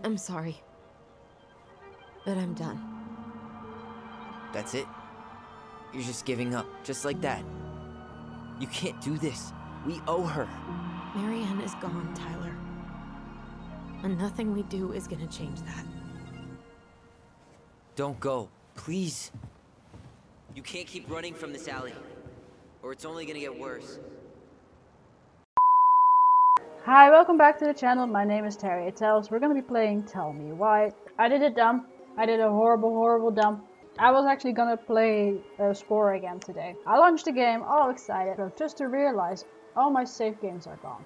I'm sorry. But I'm done. That's it? You're just giving up, just like that. You can't do this. We owe her. Marianne is gone, Tyler. And nothing we do is gonna change that. Don't go, please. You can't keep running from this alley, or it's only gonna get worse. Hi, welcome back to the channel. My name is Terri. We're gonna be playing Tell Me Why. I did it dumb. I did a horrible dumb. I was actually gonna play Spore again today. I launched the game, all excited, but just to realize all my save games are gone.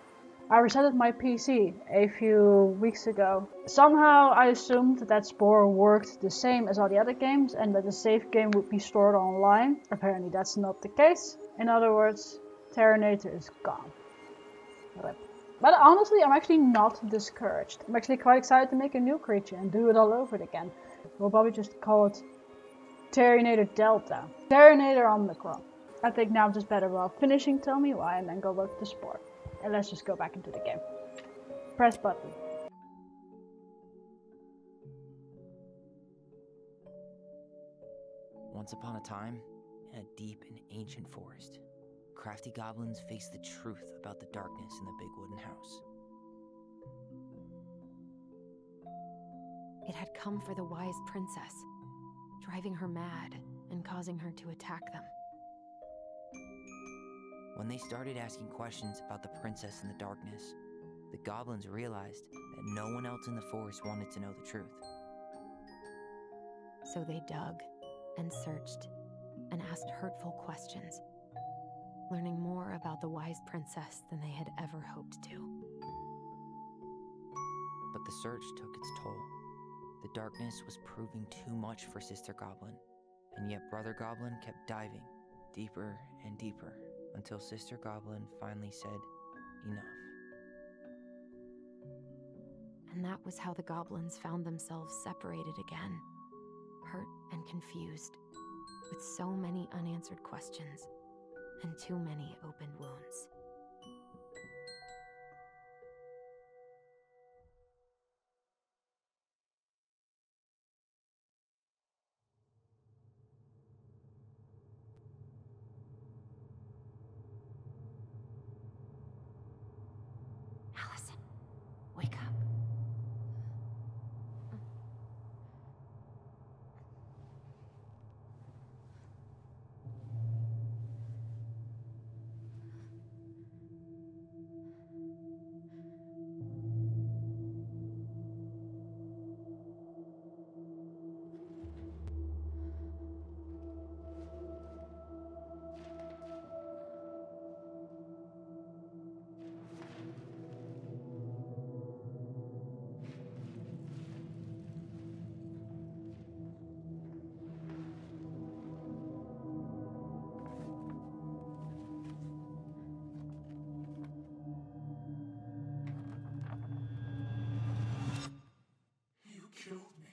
I resetted my PC a few weeks ago. Somehow I assumed that Spore worked the same as all the other games and that the save game would be stored online. Apparently that's not the case. In other words, Terranator is gone. Rip. But honestly, I'm actually not discouraged. I'm actually quite excited to make a new creature and do it all over again. We'll probably just call it Terranator Delta. Terranator Omicron. I think now I'm just better off finishing Tell Me Why and then go look to Spore. And let's just go back into the game. Press button. Once upon a time, in a deep and ancient forest, crafty goblins faced the truth about the darkness in the big wooden house. It had come for the wise princess, driving her mad and causing her to attack them. When they started asking questions about the princess in the darkness, the goblins realized that no one else in the forest wanted to know the truth. So they dug and searched and asked hurtful questions, learning more about the wise princess than they had ever hoped to. But the search took its toll. The darkness was proving too much for Sister Goblin, and yet Brother Goblin kept diving deeper and deeper until Sister Goblin finally said, enough. And that was how the goblins found themselves separated again, hurt and confused, with so many unanswered questions and too many open wounds. Allison, wake up. Killed me.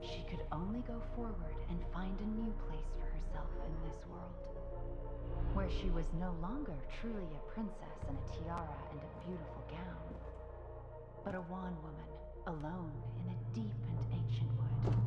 She could only go forward and find a new place for herself in this world, where she was no longer truly a princess in a tiara and a beautiful gown, but a wan woman alone in a deep and ancient wood.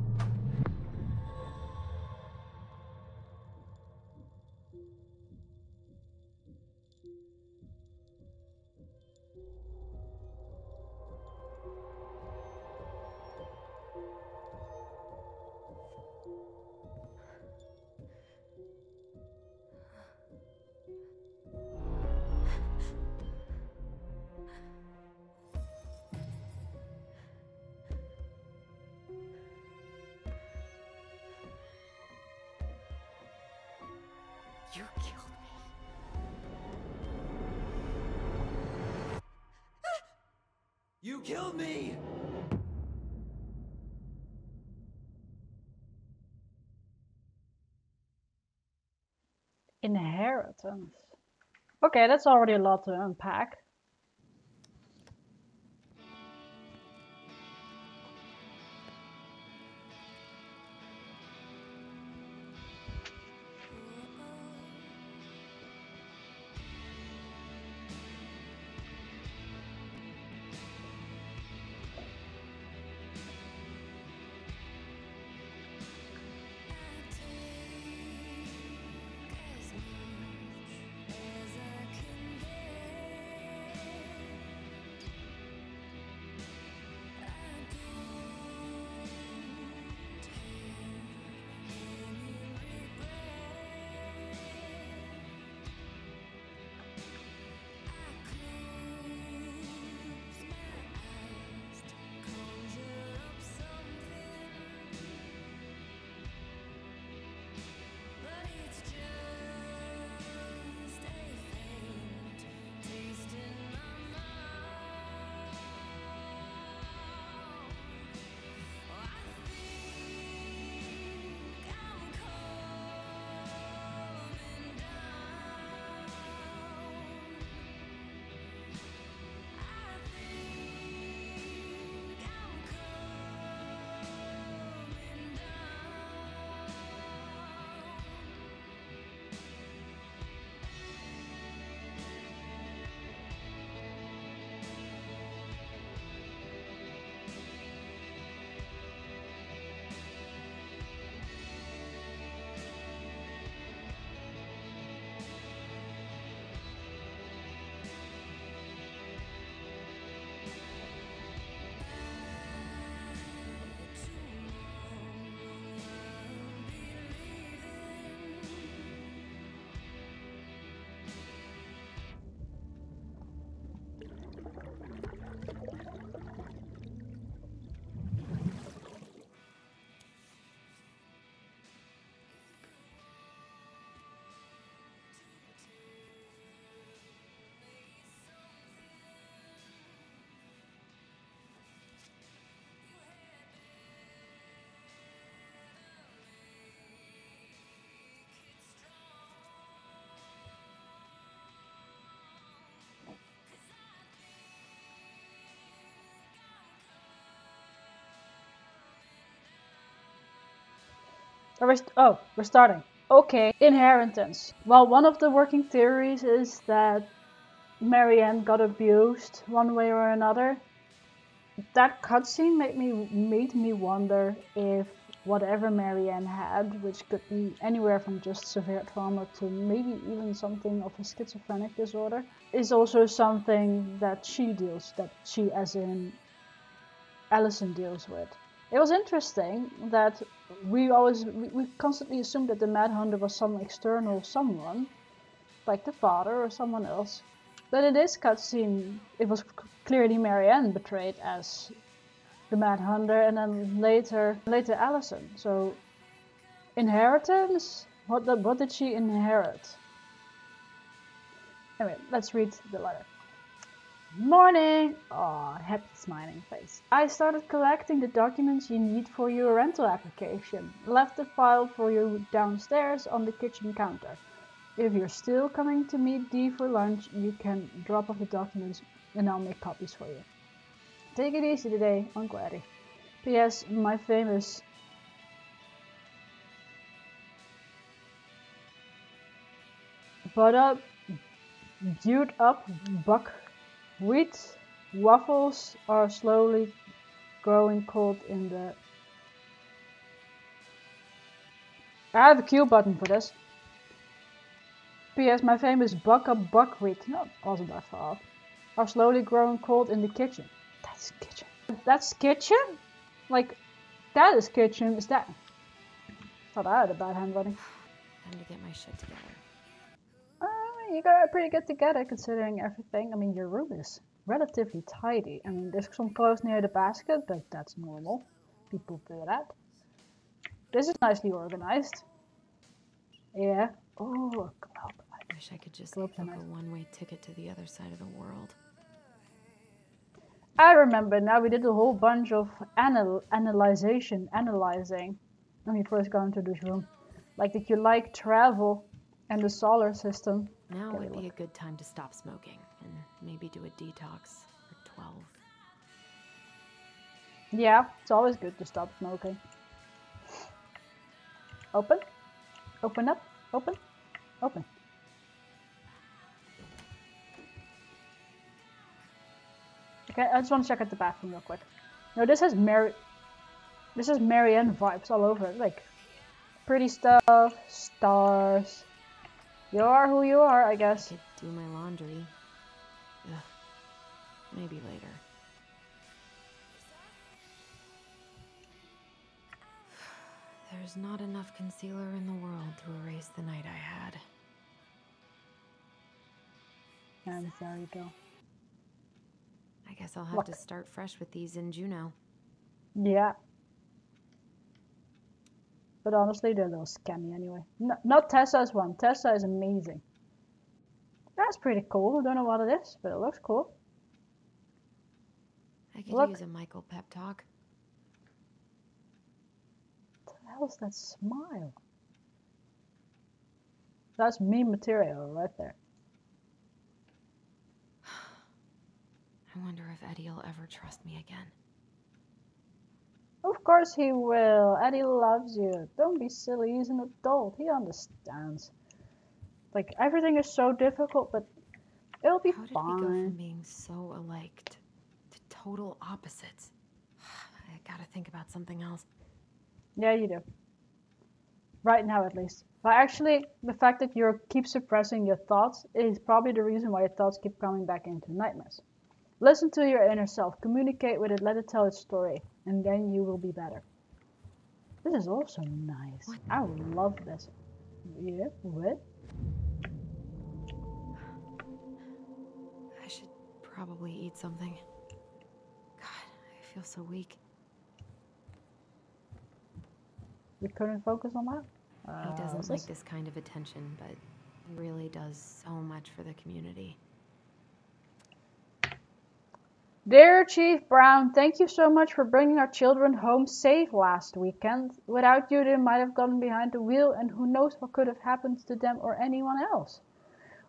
You killed me. You killed me! Inheritance. Okay, that's already a lot to unpack. We're starting. Okay, inheritance. Well, one of the working theories is that Marianne got abused one way or another. That cutscene made me wonder if whatever Marianne had, which could be anywhere from just severe trauma to maybe even something of a schizophrenic disorder, is also something that she as in Allison deals with. It was interesting that we constantly assumed that the Madhunter was some external someone, like the father or someone else. But in this cutscene, it was clearly Marianne betrayed as the Madhunter, and then later Allison. So, inheritance? What did she inherit? Anyway, let's read the letter. Morning! Aw, happy smiling face. I started collecting the documents you need for your rental application. Left the file for you downstairs on the kitchen counter. If you're still coming to meet Dee for lunch, you can drop off the documents and I'll make copies for you. Take it easy today, Uncle Eddie. P.S. My famous butt up buckwheat waffles are slowly growing cold in the... I have a Q button for this. P.S. My famous buckwheat, not wasn't that far off, are slowly growing cold in the kitchen. That's kitchen. That's kitchen? Like, that is kitchen. Is that? Thought I had a bad handwriting. Time to get my shit together. You got it pretty good together considering everything. I mean, your room is relatively tidy. I mean, there's some clothes near the basket, but that's normal. People do that. This is nicely organized. Yeah. Oh, God. I wish I could just Globes are book a nice. one-way ticket to the other side of the world. I remember now we did a whole bunch of analyzing when we first got into this room. Like that you like travel and the solar system. Now Okay, would be look. a good time to stop smoking and maybe do a detox for 12. Yeah, it's always good to stop smoking. Open. Open up. Open. Open. Okay, I just want to check out the bathroom real quick. No, this has Marianne vibes all over it. Like, pretty stuff, stars. You are who you are, I guess. I could do my laundry. Ugh. Maybe later. There's not enough concealer in the world to erase the night I had. And there you go. I guess I'll have Look. to start fresh with these in Juneau. Yeah. But honestly, they're a little scammy anyway. No, not Tessa's one. Tessa is amazing. That's pretty cool. I don't know what it is, but it looks cool. I could Look. use a Michael pep talk. What the hell is that smile? That's meme material right there. I wonder if Eddie'll ever trust me again. Of course he will. Eddie loves you. Don't be silly. He's an adult. He understands. Like, everything is so difficult, but it'll be How did we fine. go from being so alike to total opposites? I gotta think about something else. Yeah, you do. Right now, at least. But actually, the fact that you keep suppressing your thoughts is probably the reason why your thoughts keep coming back into nightmares. Listen to your inner self. Communicate with it. Let it tell its story. And then you will be better. This is also nice. What? I love this. Yeah, what? I should probably eat something. God, I feel so weak. We couldn't focus on that? He doesn't what's like this? this kind of attention, but he really does so much for the community. Dear Chief Brown, thank you so much for bringing our children home safe last weekend. Without you, they might have gotten behind the wheel, and who knows what could have happened to them or anyone else.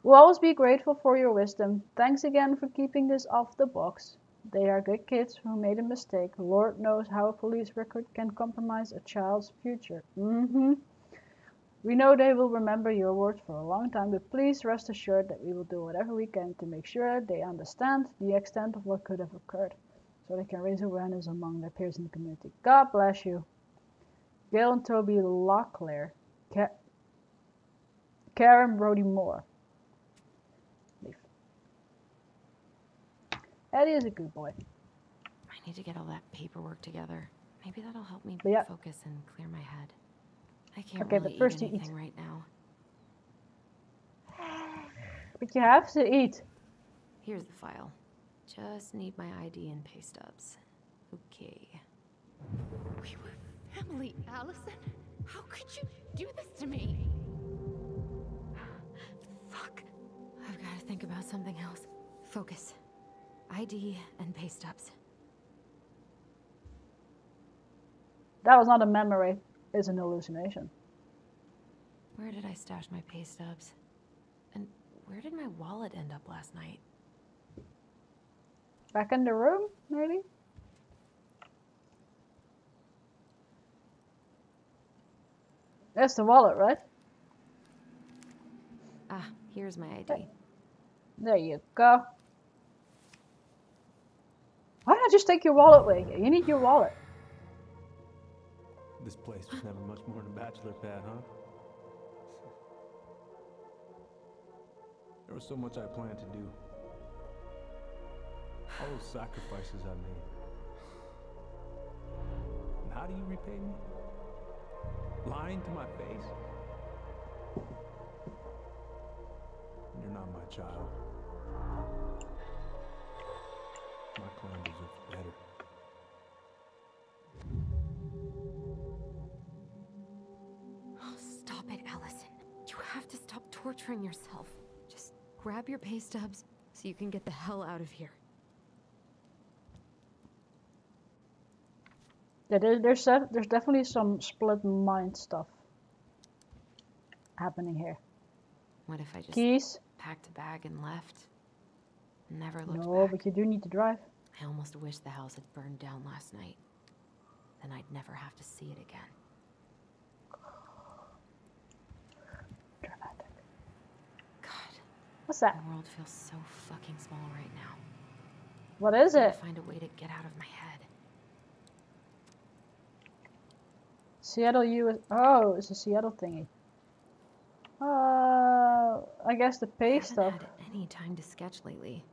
We'll always be grateful for your wisdom. Thanks again for keeping this off the books. They are good kids who made a mistake. Lord knows how a police record can compromise a child's future. We know they will remember your words for a long time, but please rest assured that we will do whatever we can to make sure they understand the extent of what could have occurred, so they can raise awareness among their peers in the community. God bless you. Gail and Toby Locklear. Karen Brody Moore. Leave. Eddie is a good boy. I need to get all that paperwork together. Maybe that'll help me Yeah. focus and clear my head. I can't Okay, really but first eat you eat. anything right now. But you have to eat. Here's the file. Just need my ID and pay stubs. Okay. We were family, Allison. How could you do this to me? Fuck. I've got to think about something else. Focus. ID and pay stubs. That was not a memory. It's an hallucination. Where did I stash my pay stubs? And where did my wallet end up last night? Back in the room, maybe? That's the wallet, right? Ah, here's my ID. There you go. What not just take your wallet with you? You need your wallet. This place was never much more than a bachelor pad, huh? There was so much I planned to do. All those sacrifices I made. And how do you repay me? Lying to my face? You're not my child. My clan deserves better. Oh, stop it, Allison. You have to stop torturing yourself. Just grab your pay stubs so you can get the hell out of here. Yeah, there's definitely some split mind stuff happening here. What if I just Keys? packed a bag and left? Never looked back. No, but you do need to drive. I almost wish the house had burned down last night. Then I'd never have to see it again. Dramatic. God. What's that? The world feels so fucking small right now. What is I gotta it? find a way to get out of my head. Seattle, US. Oh, it's a Seattle thingy. I guess the pay I stuff. haven't had any time to sketch lately.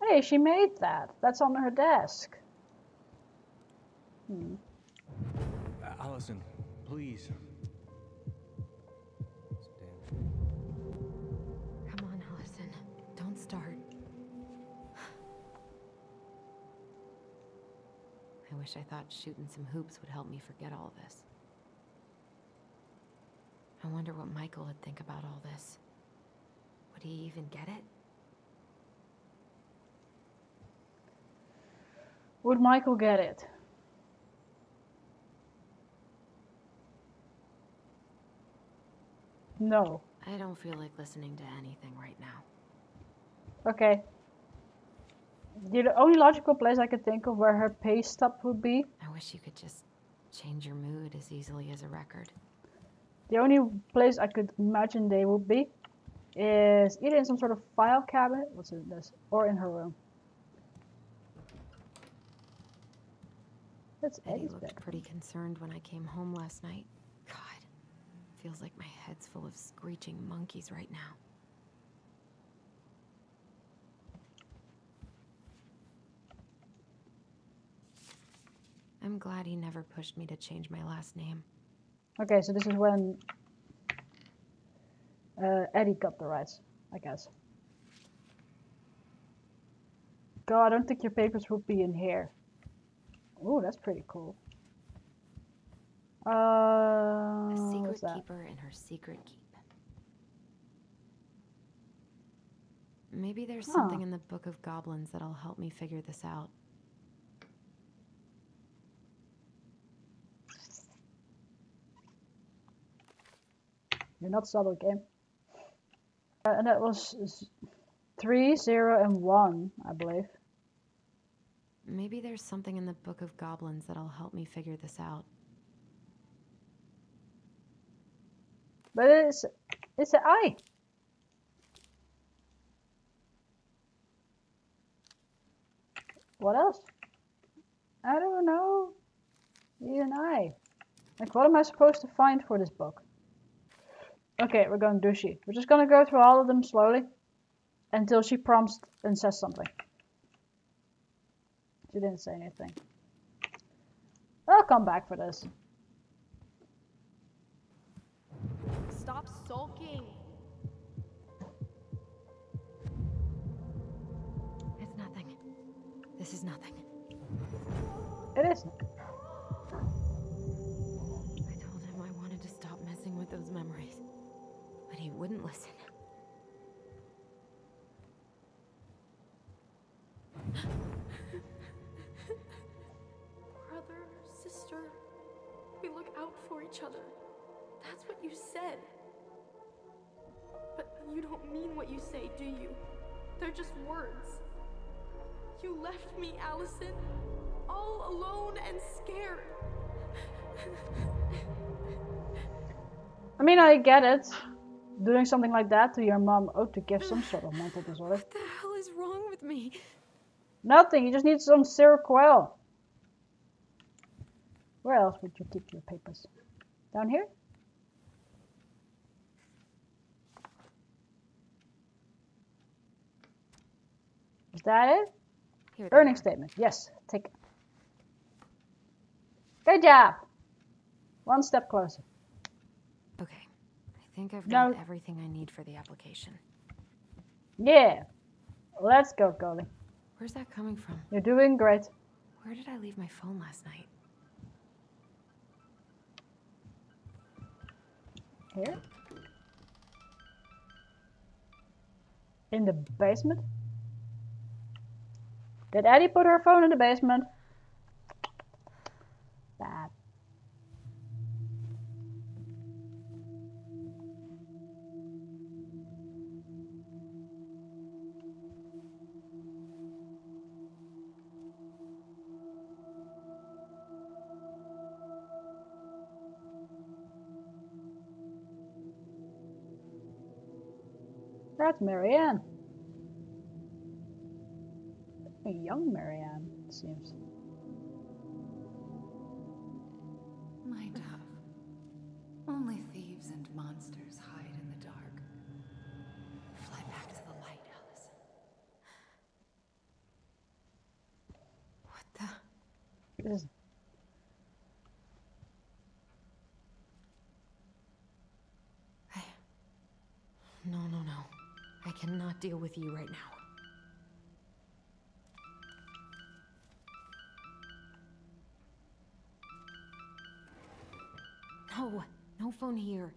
Hey, she made that. That's on her desk. Allison, please. Come on, Allison. Don't start. I wish I thought shooting some hoops would help me forget all this. I wonder what Michael would think about all this. Would he even get it? Would Michael get it? No. I don't feel like listening to anything right now. Okay. The only logical place I could think of where her pay stub would be. I wish you could just change your mood as easily as a record. The only place I could imagine they would be is either in some sort of file cabinet, what's in this, or in her room. That's Eddie Eddie's looked bed. pretty concerned when I came home last night. God, feels like my head's full of screeching monkeys right now. I'm glad he never pushed me to change my last name. Okay, so this is when Eddie got the rights, I guess. God, I don't think your papers would be in here. Oh, that's pretty cool. A secret what's that? keeper in her secret keep. Maybe there's something in the Book of Goblins that'll help me figure this out. You're not subtle, game. And that was 3, 0, and 1, I believe. Maybe there's something in the Book of Goblins that'll help me figure this out. But it's an I. What else? I don't know. Even I. Like, what am I supposed to find for this book? Okay, we're going douchey. We're just gonna go through all of them slowly until she prompts and says something. She didn't say anything. I'll come back for this. Stop sulking. It's nothing. This is nothing. It isn't. I told him I wanted to stop messing with those memories, but he wouldn't listen. Brother, sister, we look out for each other. That's what you said. But you don't mean what you say, do you? They're just words. You left me, Allison, all alone and scared. I mean, I get it. Doing something like that to your mom ought to give some sort of mental disorder. What the hell is wrong with me? Nothing, you just need some Seroquel. Where else would you keep your papers? Down here? Is that it? Here they Earning are. statement. Yes, take it. Good job. One step closer. Okay. I think I've No. got everything I need for the application. Yeah. Let's go, Coley. Where's that coming from? You're doing great. Where did I leave my phone last night? Here? In the basement? Did Eddie put her phone in the basement? Bad. That's Marianne. A young Marianne, it seems. My dove. Only thieves and monsters hide in the dark. Fly back to the light, Allison. What the? This is No. I cannot deal with you right now. No phone here.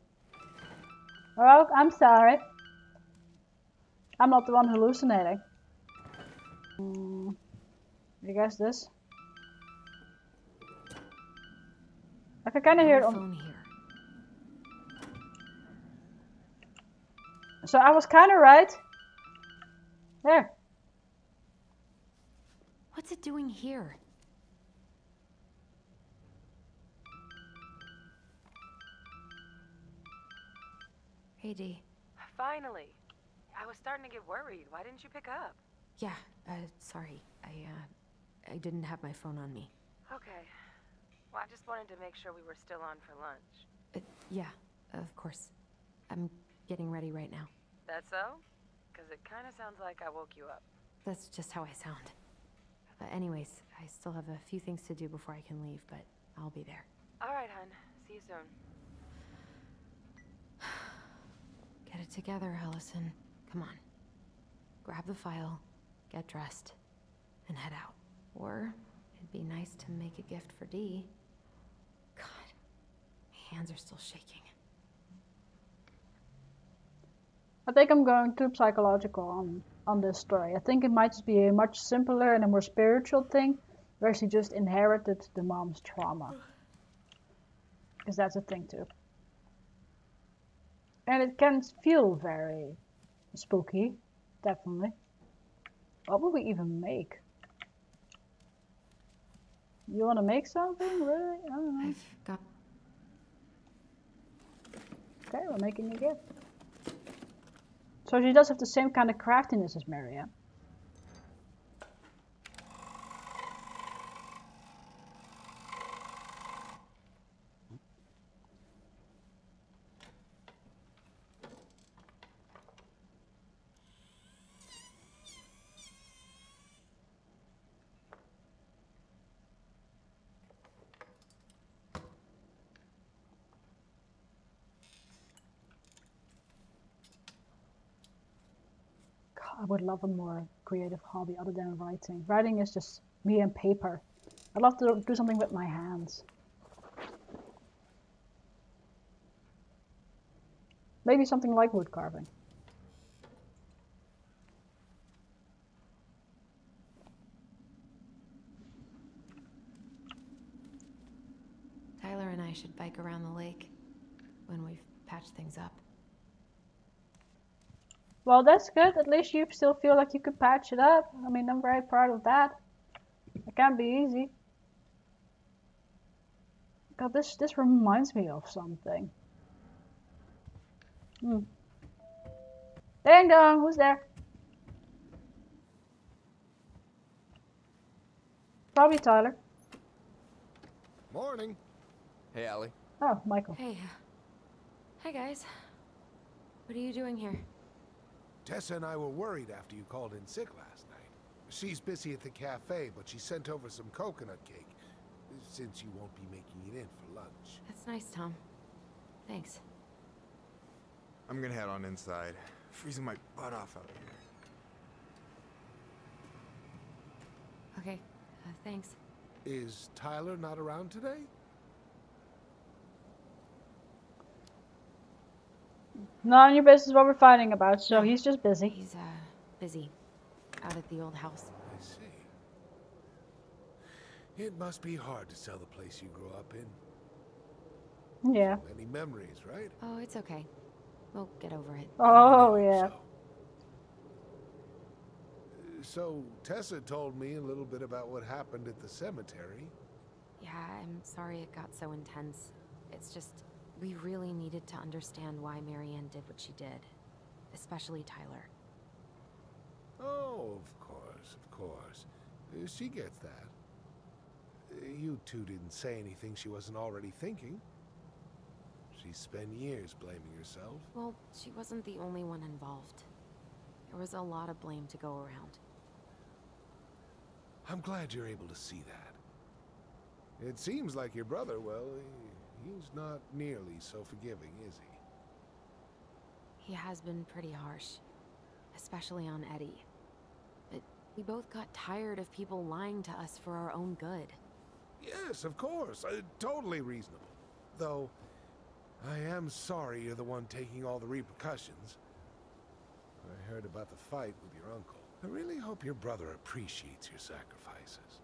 Oh, I'm sorry. I'm not the one hallucinating. I guess this. I can kind of hear it No on. phone here. So I was kind of right. There. What's it doing here? Hey, Dee. Finally. I was starting to get worried. Why didn't you pick up? Yeah, sorry. I didn't have my phone on me. Okay. Well, I just wanted to make sure we were still on for lunch. Yeah, of course. I'm getting ready right now. That so? Because it kind of sounds like I woke you up. That's just how I sound. Anyways, I still have a few things to do before I can leave, but I'll be there. All right, hun. See you soon. Get it together, Allison. Come on. Grab the file, get dressed, and head out. Or it'd be nice to make a gift for Dee. God, my hands are still shaking. I think I'm going too psychological on this story. I think it might just be a much simpler and a more spiritual thing, where she just inherited the mom's trauma. Because that's a thing too. And it can feel very spooky, definitely. What would we even make? You want to make something, really? I don't know. I've got... Okay, we're making a gift. So she does have the same kind of craftiness as Marianne. I would love a more creative hobby other than writing. Writing is just me and paper. I'd love to do something with my hands. Maybe something like wood carving. Tyler and I should bike around the lake when we've patched things up. Well, that's good. At least you still feel like you could patch it up. I mean, I'm very proud of that. It can't be easy. God, this reminds me of something. Ding dong, who's there? Probably Tyler. Morning. Hey, Allie. Oh, Michael. Hey. Hi, guys. What are you doing here? Tessa and I were worried after you called in sick last night. She's busy at the cafe, but she sent over some coconut cake, since you won't be making it in for lunch. That's nice, Tom. Thanks. I'm gonna head on inside. Freezing my butt off out here. Okay, thanks. Is Tyler not around today? None of your business what we're fighting about, so he's just busy. He's, busy. Out at the old house. I see. It must be hard to sell the place you grew up in. Yeah. Many memories, right? Oh, it's okay. We'll get over it. Oh, yeah. So, Tessa told me a little bit about what happened at the cemetery. Yeah, I'm sorry it got so intense. It's just, we really needed to understand why Marianne did what she did. Especially Tyler. Oh, of course. She gets that. You two didn't say anything she wasn't already thinking. She spent years blaming herself. Well, she wasn't the only one involved. There was a lot of blame to go around. I'm glad you're able to see that. It seems like your brother, well, he's not nearly so forgiving, is he? He has been pretty harsh. Especially on Eddie. But we both got tired of people lying to us for our own good. Yes, of course. Totally reasonable. Though, I am sorry you're the one taking all the repercussions. I heard about the fight with your uncle. I really hope your brother appreciates your sacrifices.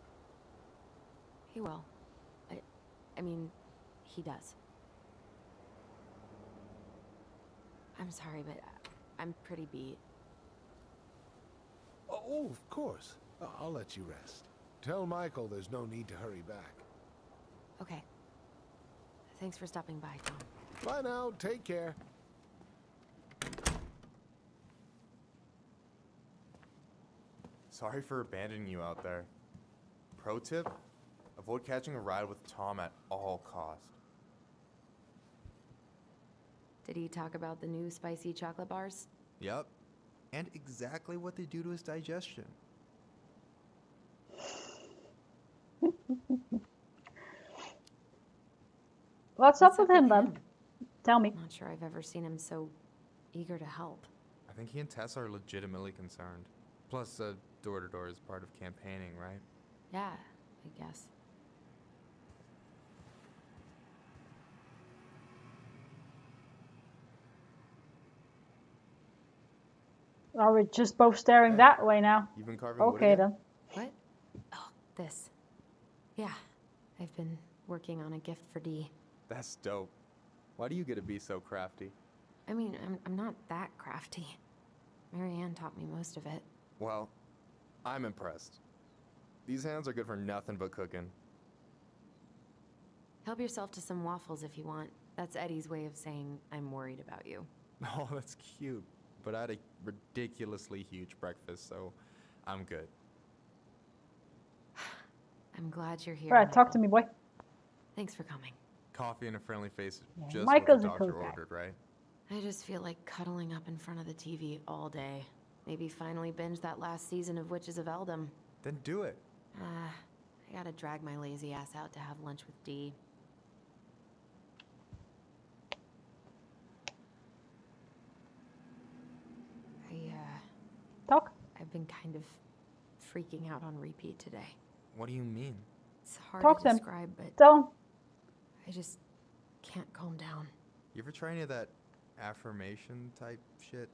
He will. I mean, he does. I'm sorry, but I'm pretty beat. Oh, of course. I'll let you rest. Tell Michael there's no need to hurry back. Okay. Thanks for stopping by, Tom. Bye now. Take care. Sorry for abandoning you out there. Pro tip, avoid catching a ride with Tom at all costs. Did he talk about the new spicy chocolate bars? Yep. And exactly what they do to his digestion. What's up with him, bud? Tell me. Not sure I've ever seen him so eager to help. I think he and Tess are legitimately concerned. Plus, door-to-door is part of campaigning, right? Yeah, I guess. Are we just both staring that way now? You've been carving wood Okay again? then. What? Oh, this. Yeah, I've been working on a gift for Dee. That's dope. Why do you get to be so crafty? I mean, I'm not that crafty. Marianne taught me most of it. Well, I'm impressed. These hands are good for nothing but cooking. Help yourself to some waffles if you want. That's Eddie's way of saying I'm worried about you. Oh, that's cute. But I had a ridiculously huge breakfast, so I'm good. I'm glad you're here. Alright, Michael. talk to me, boy. Thanks for coming. Coffee and a friendly face, Yeah, just Michael's what a the doctor cool guy. ordered, right? I just feel like cuddling up in front of the TV all day. Maybe finally binge that last season of Witches of Eldom. Then do it. I gotta drag my lazy ass out to have lunch with Dee. Talk. I've been kind of freaking out on repeat today. What do you mean? It's hard Talk to to him. describe, but Tell him. I just can't calm down. You ever try any of that affirmation type shit?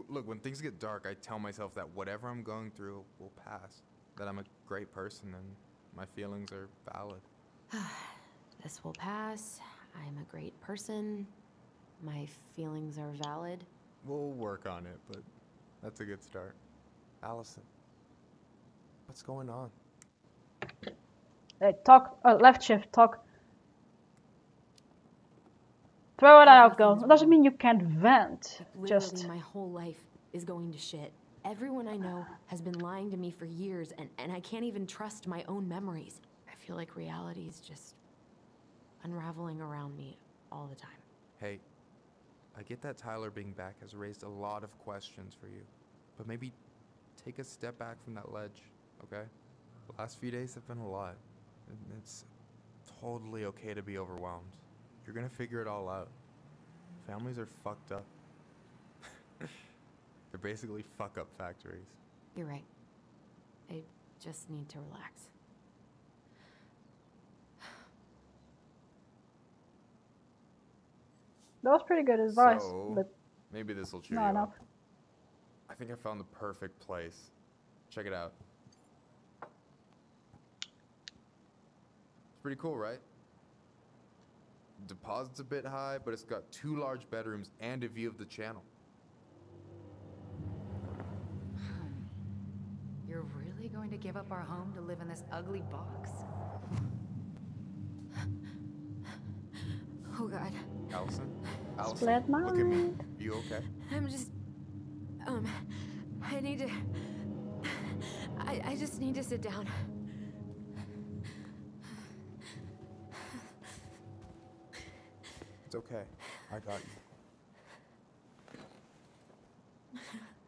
Look, when things get dark, I tell myself that whatever I'm going through will pass. That I'm a great person and my feelings are valid. This will pass. I'm a great person. My feelings are valid. We'll work on it, but that's a good start. Allison, what's going on? Hey, talk. Left shift. Talk. Throw it out, girl. It doesn't mean you can't vent. Literally, Just. my whole life is going to shit. Everyone I know has been lying to me for years, and I can't even trust my own memories. I feel like reality's just unraveling around me all the time. Hey, I get that Tyler being back has raised a lot of questions for you, but maybe take a step back from that ledge, okay? The last few days have been a lot, and it's totally okay to be overwhelmed. You're gonna figure it all out. Families are fucked up. They're basically fuck-up factories. You're right. I just need to relax. That was pretty good advice, So, but maybe this will cheer not you enough. up. I think I found the perfect place. Check it out. It's pretty cool, right? Deposit's a bit high, but it's got 2 large bedrooms and a view of the channel. You're really going to give up our home to live in this ugly box? Oh God. Allison? Allison, Split look at me. mind. You okay? I'm just... I need to... I just need to sit down. It's okay. I got you.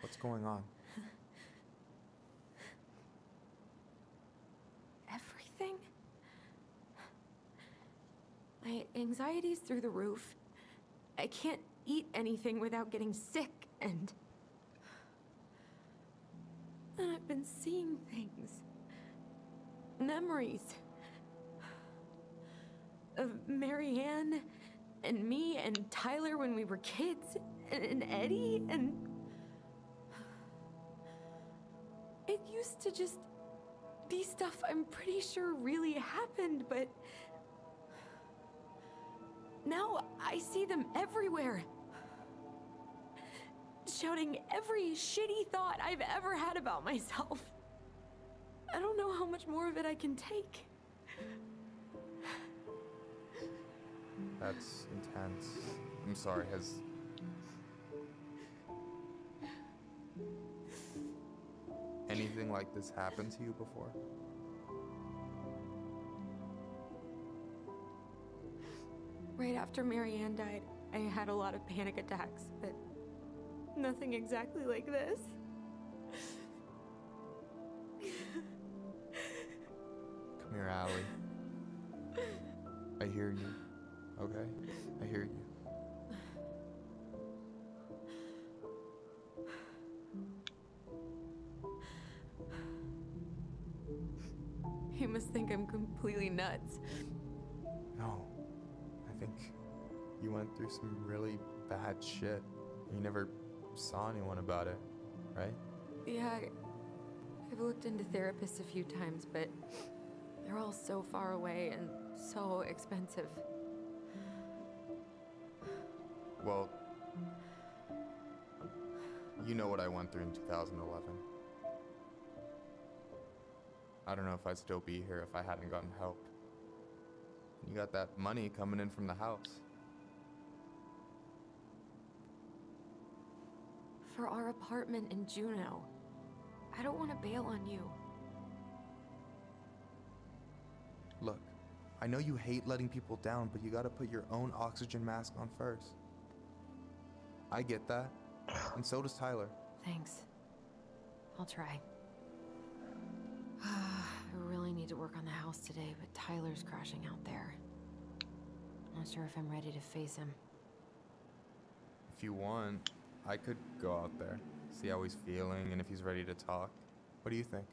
What's going on? Everything? My anxiety's through the roof. I can't eat anything without getting sick, and I've been seeing things. Memories. Of Marianne, and me, and Tyler when we were kids, and Eddie, and... It used to just be stuff I'm pretty sure really happened, but... Now I see them everywhere. Shouting every shitty thought I've ever had about myself. I don't know how much more of it I can take. That's intense. I'm sorry, has... anything like this happened to you before? Right after Marianne died, I had a lot of panic attacks, but nothing exactly like this. Come here, Allie. I hear you, okay? I hear you. You must think I'm completely nuts. No. I think you went through some really bad shit. You never saw anyone about it, right? Yeah, I've looked into therapists a few times, but they're all so far away and so expensive. Well, you know what I went through in 2011. I don't know if I'd still be here if I hadn't gotten help. You got that money coming in from the house. For our apartment in Juneau. I don't want to bail on you. Look, I know you hate letting people down, but you gotta put your own oxygen mask on first. I get that, and so does Tyler. Thanks. I'll try. I really need to work on the house today, but Tyler's crashing out there. Not sure if I'm ready to face him. If you want, I could go out there, see how he's feeling, and if he's ready to talk. What do you think?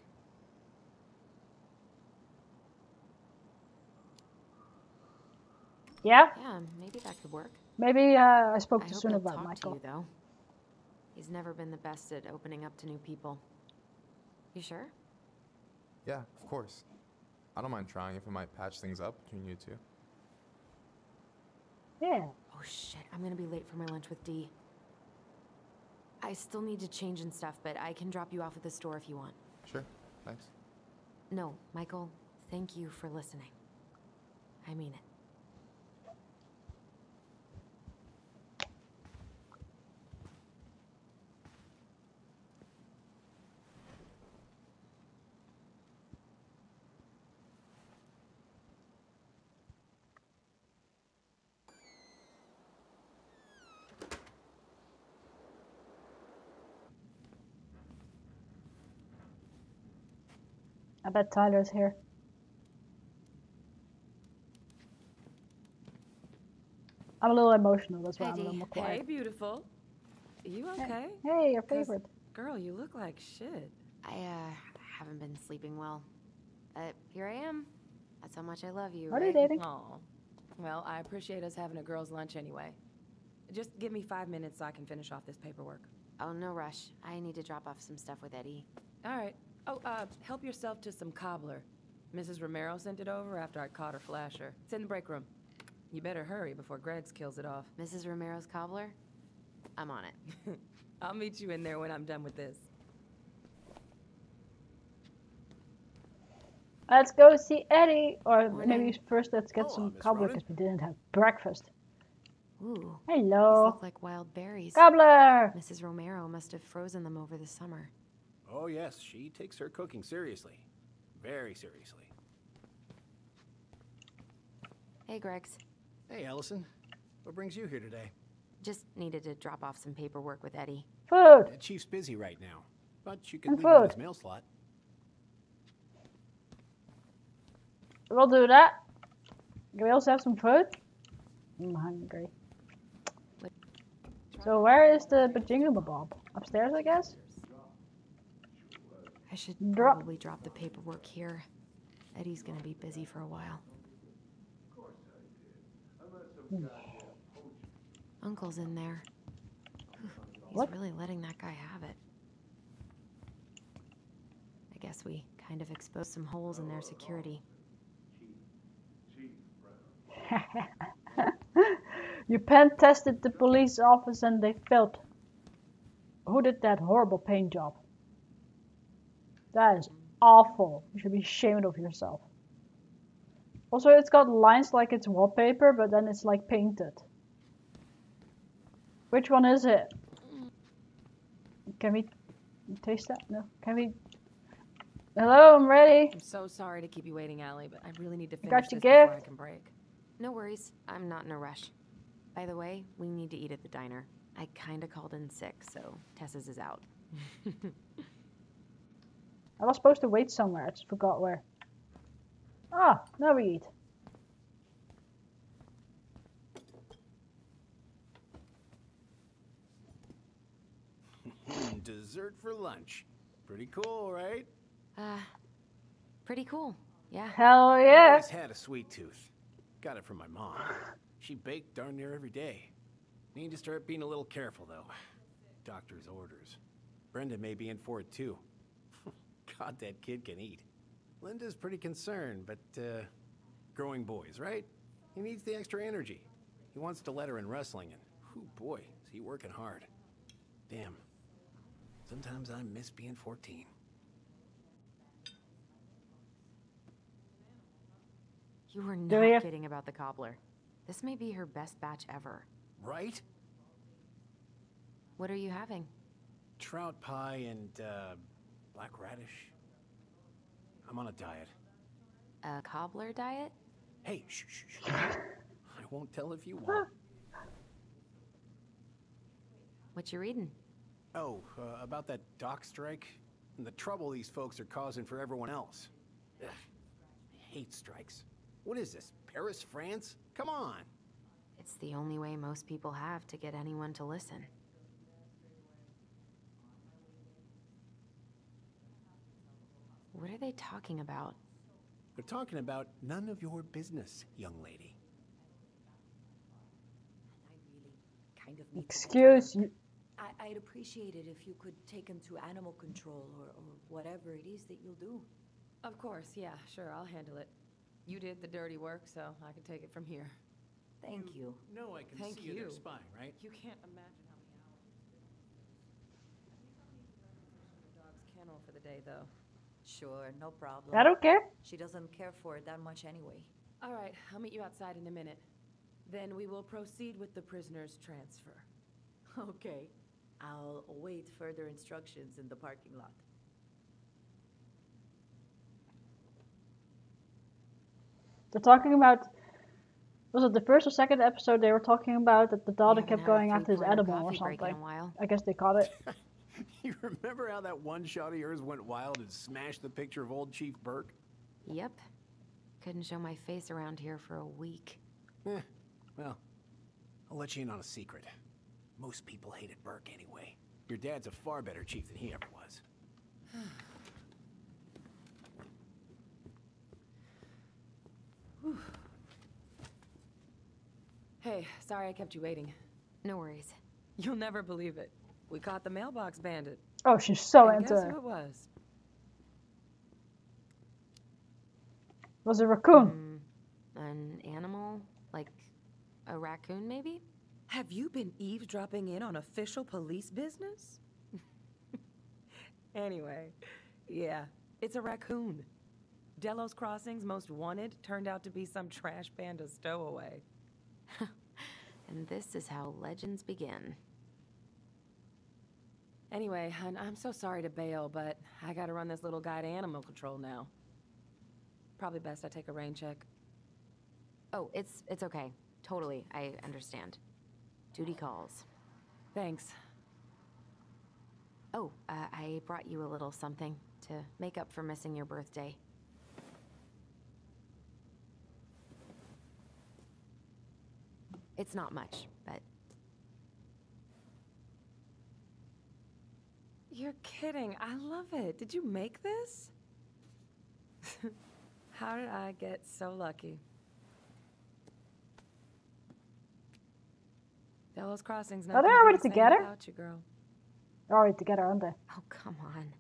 Yeah? Yeah, maybe that could work. Maybe I spoke I too hope soon he'll about talk Michael. to you, though. He's never been the best at opening up to new people. You sure? Yeah, of course. I don't mind trying if it might patch things up between you two. Yeah. Oh shit, I'm gonna be late for my lunch with Dee. I still need to change and stuff, but I can drop you off at the store if you want. Sure, thanks. No, Michael, thank you for listening. I mean it. I bet Tyler's here. I'm a little emotional, that's why I'm a little more quiet. Hey, beautiful. You okay? Hey, your favorite. Girl, you look like shit. I haven't been sleeping well. But here I am. That's how much I love you, Are they right? dating? Aw. Well, I appreciate us having a girls' lunch anyway. Just give me 5 minutes so I can finish off this paperwork. Oh, no rush. I need to drop off some stuff with Eddie. All right. Oh, help yourself to some cobbler. Mrs. Romero sent it over after I caught her flasher. It's in the break room. You better hurry before Greg's kills it off. Mrs. Romero's cobbler? I'm on it. I'll meet you in there when I'm done with this. Let's go see Eddie. Or Morning. maybe first let's get some Miss cobbler Ronan. because we didn't have breakfast. Ooh, these Hello. look like wild berries. Cobbler! Mrs. Romero must have frozen them over the summer. Oh, yes, she takes her cooking seriously. Very seriously. Hey, Gregs. Hey, Allison. What brings you here today? Just needed to drop off some paperwork with Eddie. Food! The Chief's busy right now, but you can And leave him food. his mail slot. We'll do that. Can we also have some food? I'm hungry. So where is the Bajingabob? Upstairs, I guess? I should Drop. probably drop the paperwork here. Eddie's gonna be busy for a while. Uncle's in there. Whew, he's What? really letting that guy have it. I guess we kind of exposed some holes in their security. You pen tested the police office and they failed. Who did that horrible paint job? That is awful. You should be ashamed of yourself. Also, it's got lines like it's wallpaper, but then it's like painted. Which one is it? Can we taste that? No. Can we? Hello, I'm ready. I'm so sorry to keep you waiting, Allie, but I really need to got finish your this before I gift. can break. No worries, I'm not in a rush. By the way, we need to eat at the diner. I kinda called in sick, so Tessa's is out. I was supposed to wait somewhere. I just forgot where. Ah, now we eat. Dessert for lunch. Pretty cool, right? Pretty cool, yeah. Hell I yeah. always had a sweet tooth. Got it from my mom. She baked darn near every day. Need to start being a little careful, though. Doctor's orders. Brenda may be in for it, too. God, that kid can eat. Linda's pretty concerned, but, growing boys, right? He needs the extra energy. He wants to let her in wrestling, and, whew, boy, is he working hard. Damn. Sometimes I miss being 14. You were Do we not have- kidding about the cobbler. This may be her best batch ever. Right? What are you having? Trout pie and, black radish. I'm on a diet. A cobbler diet? Hey, shh, shh, shh. I won't tell if you want. What you reading? Oh, about that dock strike and the trouble these folks are causing for everyone else. Ugh, I hate strikes. What is this, Paris, France? Come on. It's the only way most people have to get anyone to listen. What are they talking about? They're talking about none of your business, young lady. Kind of need to Excuse you. I'd appreciate it if you could take him to animal control or whatever it is that you'll do. Of course, yeah, sure, I'll handle it. You did the dirty work, so I can take it from here. Thank you. No, I can Thank see you. you. They're spying, right? You can't imagine how many hours the dog's kennel for the day, though. Sure, no problem. I don't care. She doesn't care for it that much anyway. All right, I'll meet you outside in a minute. Then we will proceed with the prisoner's transfer. Okay. I'll await further instructions in the parking lot. They're talking about. Was it the first or second episode they were talking about that the daughter We kept haven't had a going after his 3-pointer animal or coffee break in something? a while. I guess they caught it. You remember how that one shot of yours went wild and smashed the picture of old Chief Burke? Yep. Couldn't show my face around here for a week. Well, I'll let you in on a secret. Most people hated Burke anyway. Your dad's a far better chief than he ever was. Hey, sorry I kept you waiting. No worries. You'll never believe it. We caught the mailbox bandit. Oh, she's so And into guess her. who it was? Was it a raccoon? An animal? Like a raccoon, maybe? Have you been eavesdropping in on official police business? Anyway, yeah, it's a raccoon. Delos Crossing's most wanted turned out to be some trash panda stowaway. And this is how legends begin. Anyway, I'm so sorry to bail, but I gotta run this little guy to animal control now. Probably best I take a rain check. Oh, it's okay. Totally, I understand. Duty calls. Thanks. Oh, I brought you a little something to make up for missing your birthday. It's not much, but... You're kidding. I love it. Did you make this? How did I get so lucky? Delos Crossing's not Are they gonna be already the same together? without you, girl. They're already together, aren't they? Oh, come on.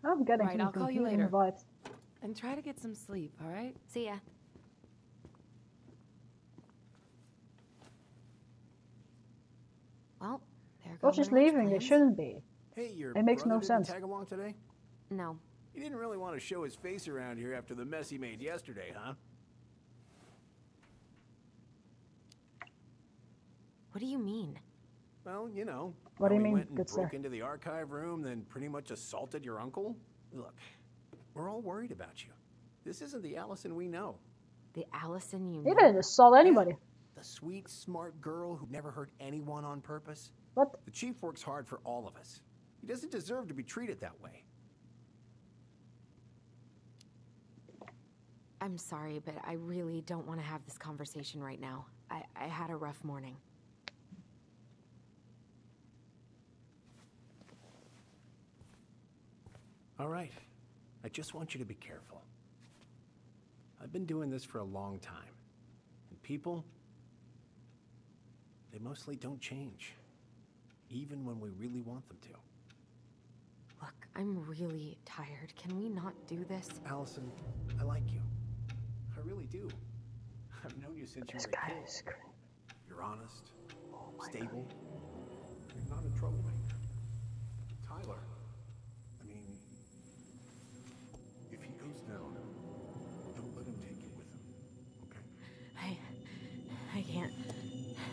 I'm getting Right, some I'll call you confusing later. vibes. And try to get some sleep, all right? See ya. Well, there Well, goes she's my lunch leaving. They plans. shouldn't be. Hey, your It makes brother no didn't sense. tag along today? No. He didn't really want to show his face around here after the mess he made yesterday, huh? What do you mean? Well, you know. What do how you he mean, went and good broke sir? into the archive room, then pretty much assaulted your uncle? Look, we're all worried about you. This isn't the Allison we know. The Allison you He know? didn't assault anybody. The sweet, smart girl who never hurt anyone on purpose. What? The chief works hard for all of us. He doesn't deserve to be treated that way. I'm sorry, but I really don't want to have this conversation right now. I had a rough morning. All right. I just want you to be careful. I've been doing this for a long time. And people, they mostly don't change. Even when we really want them to. Look, I'm really tired. Can we not do this? Allison, I like you. I really do. I've known you since you This were a guy kid. is crazy. You're honest, stable. You're not a troublemaker. Tyler, I mean, if he goes down, don't let him take you with him, okay?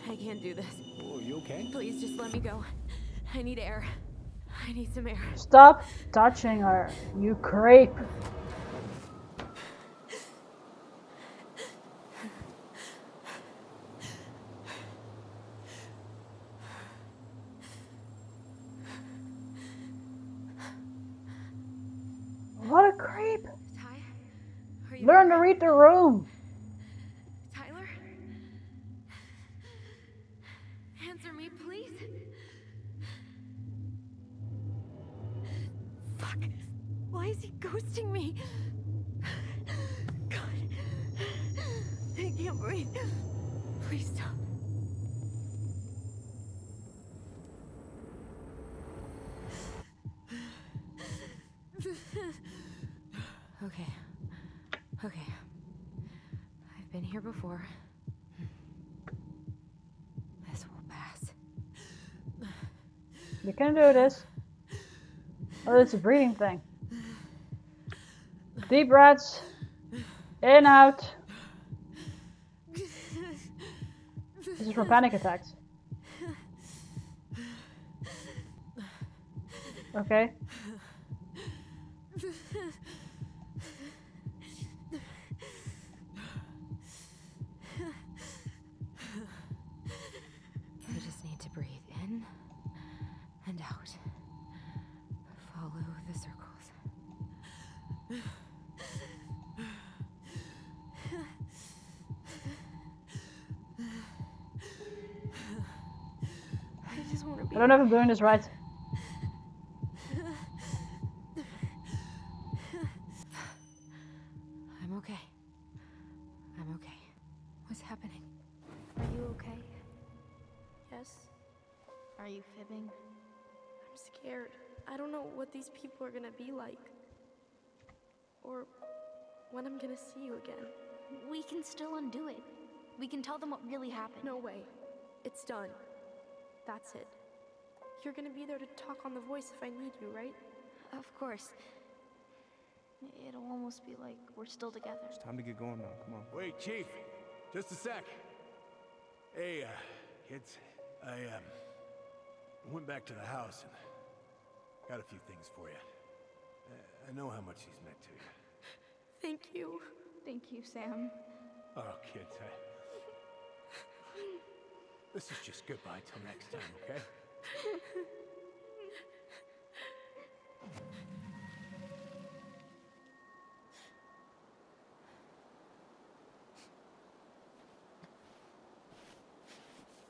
I can't do this. oh, you okay? Please just let me go. I need air. I need some air. Stop touching her, you creep. What a creep. Ty? Are you Learn to there? read the room. Tyler? Answer me, please. Fuck. Why is he ghosting me? God. I can't breathe. Please stop. Okay. Okay. I've been here before. This will pass. You can do this. Oh, it's a breathing thing. Deep breaths. In, out. This is for panic attacks. Okay. I just need to breathe in I just want to be. I don't know if I'm doing this right. I'm okay. I'm okay. What's happening? Are you okay? Yes. Are you fibbing? I'm scared. I don't know what these people are gonna be like. Or when I'm gonna see you again. We can still undo it. We can tell them what really happened. No way. It's done. That's it. You're gonna be there to talk on the voice if I need you, right? Of course. It'll almost be like we're still together. It's time to get going now. Come on. Wait, Chief. Just a sec. Hey, kids. I went back to the house and got a few things for you. I know how much he's meant to you. Thank you. Thank you, Sam. Oh, kids, this is just goodbye till next time, okay?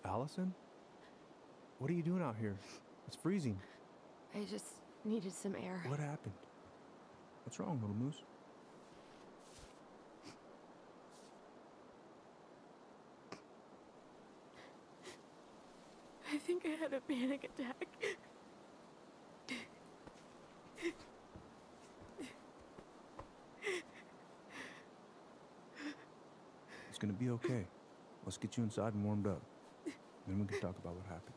Allison? What are you doing out here? It's freezing. I just needed some air. What happened? What's wrong, little moose? I think I had a panic attack. It's gonna be okay. Let's get you inside and warmed up. Then we can talk about what happened.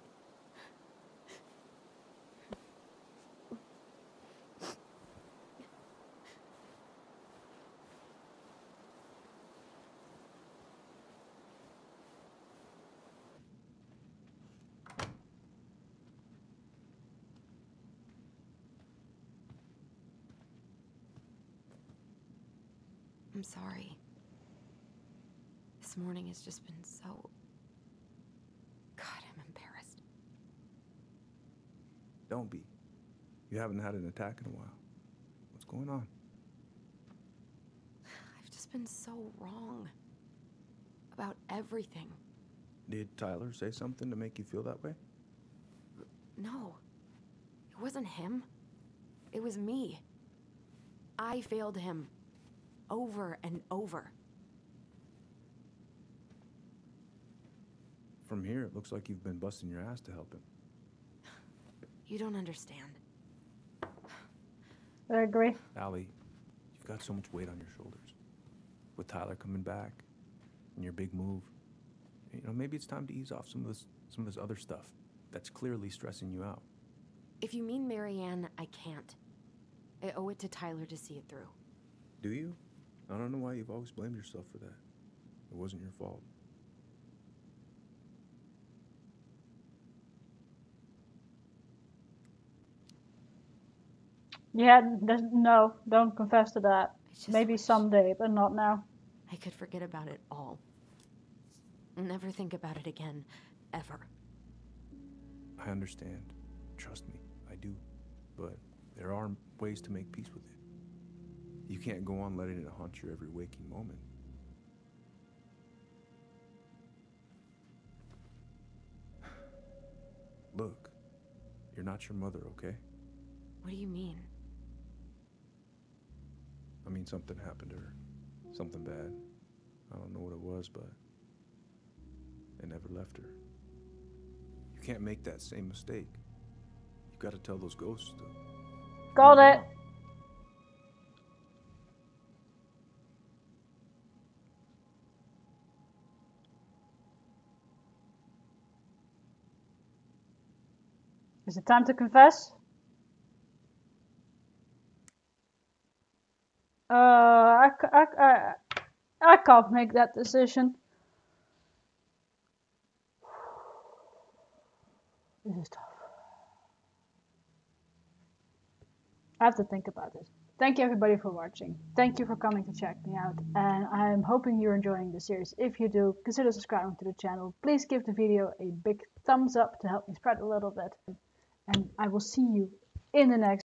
I'm sorry. This morning has just been so... God, I'm embarrassed. Don't be. You haven't had an attack in a while. What's going on? I've just been so wrong. About everything. Did Tyler say something to make you feel that way? No. It wasn't him. It was me. I failed him. Over and over. From here, it looks like you've been busting your ass to help him. You don't understand. I agree. Allie, you've got so much weight on your shoulders. With Tyler coming back, and your big move, you know, maybe it's time to ease off some of this other stuff that's clearly stressing you out. If you mean Marianne, I can't. I owe it to Tyler to see it through. Do you? I don't know why you've always blamed yourself for that. It wasn't your fault. Yeah, no, don't confess to that. Maybe wish someday, but not now. I could forget about it all. Never think about it again, ever. I understand. Trust me, I do. But there are ways to make peace with it. You can't go on letting it haunt your every waking moment. Look, you're not your mother, okay? What do you mean? I mean, something happened to her. Something bad. I don't know what it was, but it never left her. You can't make that same mistake. You gotta tell those ghosts to... Got it. Is it time to confess? I can't make that decision. This is tough. I have to think about this. Thank you everybody for watching. Thank you for coming to check me out. And I'm hoping you're enjoying the series. If you do, consider subscribing to the channel. Please give the video a big thumbs up to help me spread a little bit. And I will see you in the next